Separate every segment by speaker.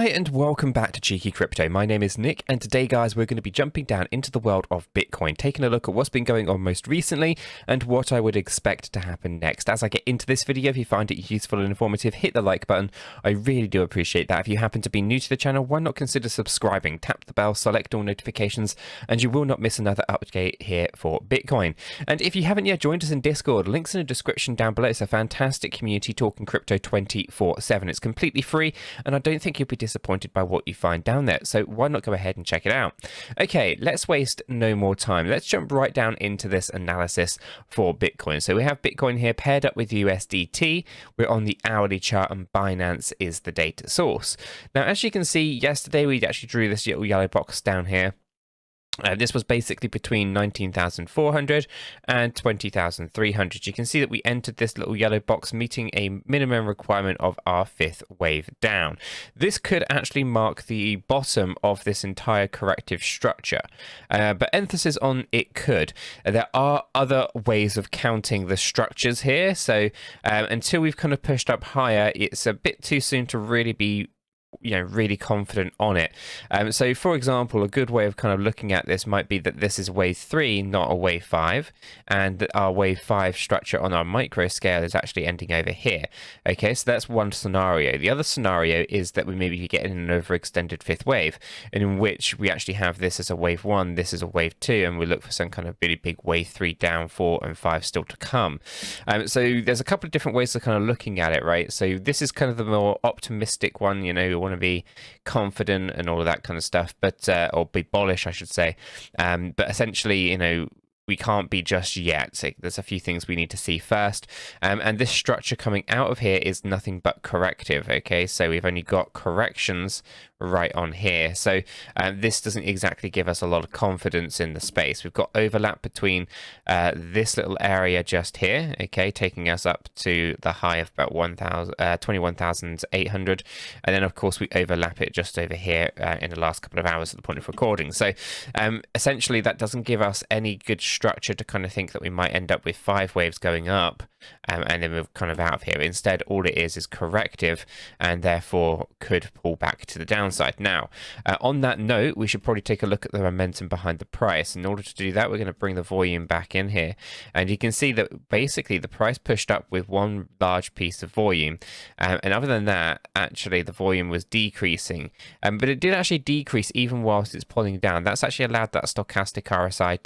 Speaker 1: Hi and welcome back to Cheeky Crypto. My name is Nick, and today guys we're going to be jumping down into the world of Bitcoin, taking a look at what's been going on most recently and what I would expect to happen next. As I get into this video, if you find it useful and informative, hit the like button. I really do appreciate that. If you happen to be new to the channel, why not consider subscribing? Tap the bell, select all notifications, and you will not miss another update here for Bitcoin. And if you haven't yet joined us in Discord, links in the description down below. It's a fantastic community talking crypto 24/7. It's completely free, and I don't think you'll be disappointed by what you find down there, so why not go ahead and check it out. Okay, let's waste no more time. Let's jump right down into this analysis for Bitcoin. So we have Bitcoin here paired up with USDT. We're on the hourly chart, and Binance is the data source. Now, as you can see, yesterday we actually drew this little yellow box down here. This was basically between 19,400 and 20,300. You can see that we entered this little yellow box meeting a minimum requirement of our fifth wave down. This could actually mark the bottom of this entire corrective structure, but emphasis on it could. There are other ways of counting the structures here, so until we've kind of pushed up higher, it's a bit too soon to really be really confident on it. So for example, a good way of kind of looking at this might be that this is wave 3, not a wave 5, and that our wave 5 structure on our micro scale is actually ending over here. Okay, so that's one scenario. The other scenario is that we maybe be getting an overextended fifth wave, in which we actually have this as a wave 1, this is a wave 2, and we look for some kind of really big wave 3 down, 4 and 5 still to come. So there's a couple of different ways of kind of looking at it, right? So this is kind of the more optimistic one, we want to be confident and all of that kind of stuff, but or be bullish, I should say. But essentially, we can't be just yet. So there's a few things we need to see first. And this structure coming out of here is nothing but corrective. Okay, so we've only got corrections right on here. So this doesn't exactly give us a lot of confidence in the space. We've got overlap between this little area just here, okay, taking us up to the high of about 21,800. And then, of course, we overlap it just over here in the last couple of hours at the point of recording. So essentially, that doesn't give us any good structure to kind of think that we might end up with 5 waves going up and then we're kind of out of here. Instead, all it is corrective, and therefore could pull back to the downside. Now, on that note, we should probably take a look at the momentum behind the price. In order to do that, we're going to bring the volume back in here, and you can see that basically the price pushed up with one large piece of volume, and other than that, actually the volume was decreasing, but it did actually decrease even whilst it's pulling down. That's actually allowed that stochastic RSI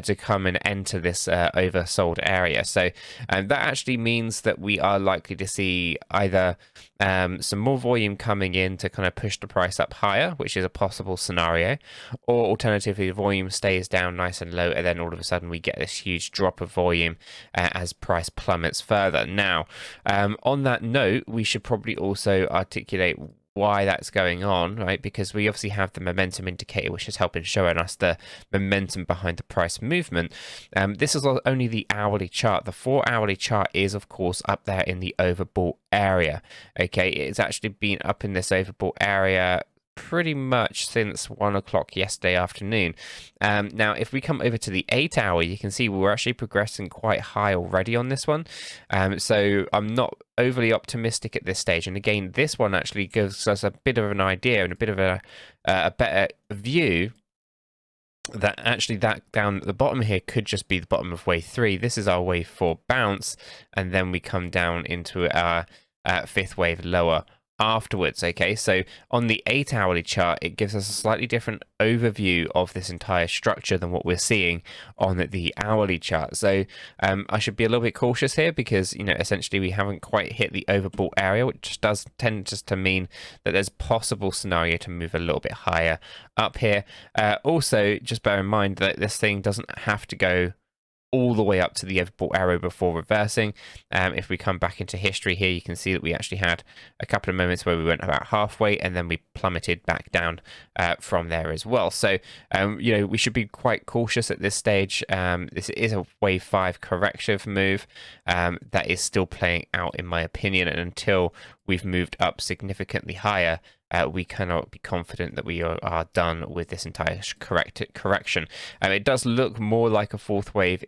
Speaker 1: to come and enter this oversold area. So that actually means that we are likely to see either some more volume coming in to kind of push the price up higher, which is a possible scenario, or alternatively the volume stays down nice and low, and then all of a sudden we get this huge drop of volume as price plummets further. Now, on that note, we should probably also articulate why that's going on, right? Because we obviously have the momentum indicator, which is helping showing us the momentum behind the price movement. This is only the hourly chart. The 4-hourly chart is, of course, up there in the overbought area. Okay, it's actually been up in this overbought area pretty much since 1 o'clock yesterday afternoon. Now, if we come over to the 8-hour, you can see we're actually progressing quite high already on this one. So I'm not overly optimistic at this stage. And again, this one actually gives us a bit of an idea and a bit of a better view that actually that down at the bottom here could just be the bottom of wave 3. This is our wave 4 bounce, and then we come down into our fifth wave lower afterwards. Okay, so on the 8-hourly chart, it gives us a slightly different overview of this entire structure than what we're seeing on the hourly chart. So I should be a little bit cautious here, because essentially we haven't quite hit the overbought area, which does tend just to mean that there's possible scenario to move a little bit higher up here. Also, just bear in mind that this thing doesn't have to go all the way up to the overbought arrow before reversing. If we come back into history here, you can see that we actually had a couple of moments where we went about halfway and then we plummeted back down from there as well. So, we should be quite cautious at this stage. This is a wave 5 corrective move that is still playing out, in my opinion, and until we've moved up significantly higher, we cannot be confident that we are done with this entire correction. It does look more like a fourth wave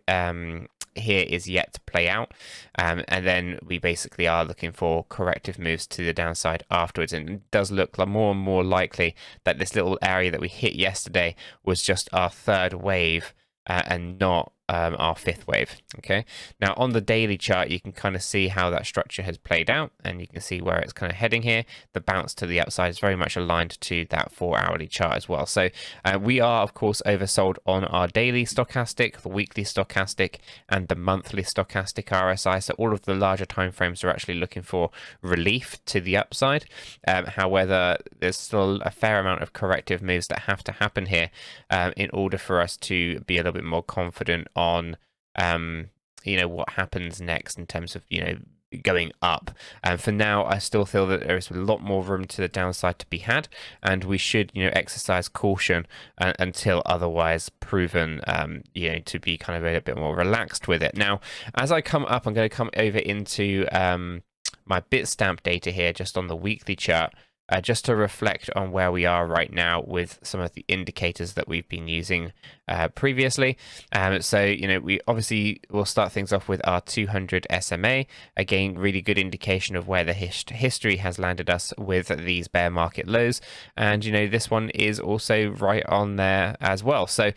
Speaker 1: here is yet to play out, and then we basically are looking for corrective moves to the downside afterwards. And it does look like more and more likely that this little area that we hit yesterday was just our third wave and not our fifth wave. Okay, now on the daily chart you can kind of see how that structure has played out, and you can see where it's kind of heading here. The bounce to the upside is very much aligned to that 4-hourly chart as well. So we are of course oversold on our daily stochastic, the weekly stochastic, and the monthly stochastic RSI. So all of the larger time frames are actually looking for relief to the upside. However, there's still a fair amount of corrective moves that have to happen here in order for us to be a little bit more confident on what happens next in terms of going up. And for now, I still feel that there is a lot more room to the downside to be had, and we should exercise caution until otherwise proven to be kind of a bit more relaxed with it. Now, as I come up, I'm going to come over into my Bitstamp data here, just on the weekly chart. Just to reflect on where we are right now with some of the indicators that we've been using previously. So, we obviously will start things off with our 200 SMA. Again, really good indication of where the history has landed us with these bear market lows. And, this one is also right on there as well. So,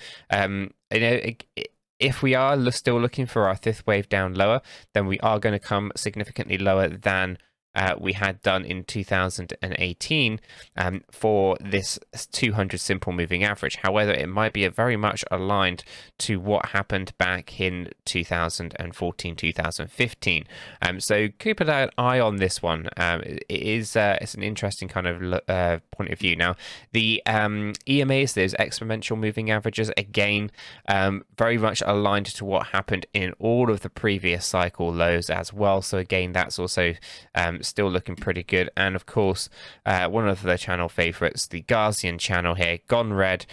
Speaker 1: if we are still looking for our fifth wave down lower, then we are going to come significantly lower than we had done in 2018 for this 200 simple moving average. However, it might be very much aligned to what happened back in 2014, 2015. So keep an eye on this one. It's an interesting kind of point of view. Now, the EMAs, those exponential moving averages, again, very much aligned to what happened in all of the previous cycle lows as well. So again, that's also still looking pretty good. And of course, one of the channel favorites, the Gaussian channel here, gone red,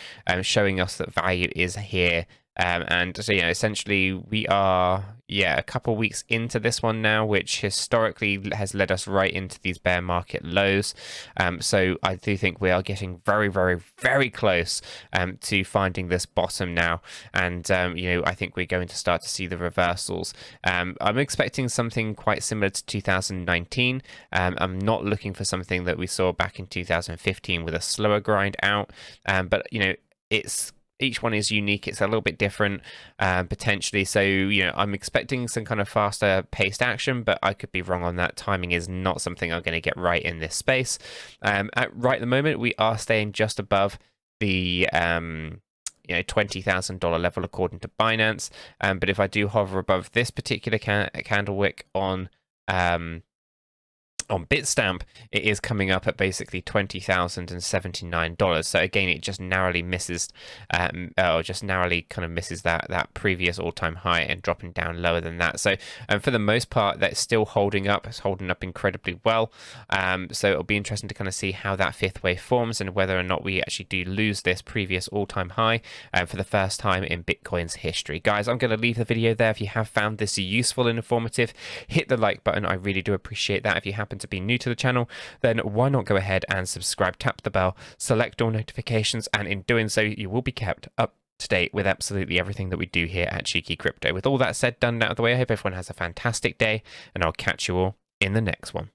Speaker 1: showing us that value is here. And so, essentially we are, a couple of weeks into this one now, which historically has led us right into these bear market lows. So I do think we are getting very, very, very close to finding this bottom now. And, I think we're going to start to see the reversals. I'm expecting something quite similar to 2019. I'm not looking for something that we saw back in 2015 with a slower grind out. But, each one is unique. It's a little bit different, potentially. So, I'm expecting some kind of faster paced action, but I could be wrong on that. Timing is not something I'm going to get right in this space. At the moment, we are staying just above the $20,000 level according to Binance. But if I do hover above this particular candle wick on Bitstamp, it is coming up at basically $20,079. So again, it just narrowly misses, just narrowly kind of misses that previous all-time high and dropping down lower than that. So for the most part, that's still holding up. It's holding up incredibly well. So it'll be interesting to kind of see how that fifth wave forms and whether or not we actually do lose this previous all-time high for the first time in Bitcoin's history. Guys, I'm going to leave the video there. If you have found this useful and informative, hit the like button. I really do appreciate that. If you happen to be new to the channel, then why not go ahead and subscribe, tap the bell, select all notifications, and in doing so you will be kept up to date with absolutely everything that we do here at Cheeky Crypto. With all that said, done and out of the way, I hope everyone has a fantastic day, and I'll catch you all in the next one.